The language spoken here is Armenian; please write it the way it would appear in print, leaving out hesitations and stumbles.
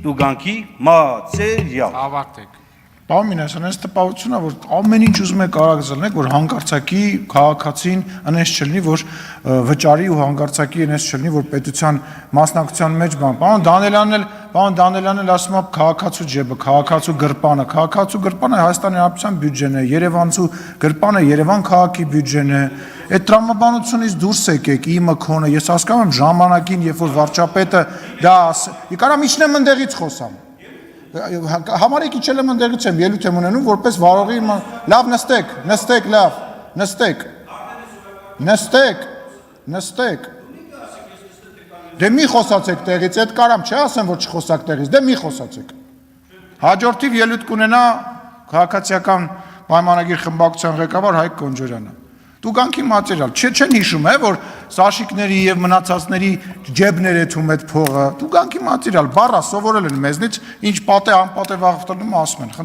տուգանքի մատերիալ։ Ավարտեք։ Պարոն Մինասյան, այս տպավորությունն է, որ ամեն ինչ ուզում եք արագ որ հանկարծակի քաղաքացին այնպես չլինի, որ վճարի ու հանկարծակի այնպես չլինի, որ պետության մասնակցության մեջ բան։ Պարոն Դանելյանն էլ ասում է քաղաքացու ջեբը, քաղաքացու գրպանը Հայաստանի Հանրապետության բյուջեն է, Երևանցու գրպանը Երևան քաղաքի բյուջեն է։ Այդ տրամաբանությունից դուրս եկեք, իմը քոնը, ես հասկանում եմ ժամանակին, երբ որ վարչապետը դա կարամ իջնեմ ընդեղից խոսամ։ Համարեք իջել եմ ընդեղից եմ, ելույթ եմ ունենում, որպես վարողի լավ նստեք։ Դե մի խոսացեք տեղից, այդ կարամ չէ ասեմ, որ չխոսակ տեղից, դե մի խոսացեք։ Հաջորդիվ ելույթ կունենա քաղաքացիական պայմանագիր խմբակցության ղեկավար Հայկ Կոնջորյանը։ Տուգանքի մատերիալ, չեն հիշում, որ Սաշիկների եւ մնացածների ջեբներ է թում այդ փողը։ Տուգանքի մատերիալ, բառը սովորել են մեզնից, ինչ պատե անպատե վաղ ասում են։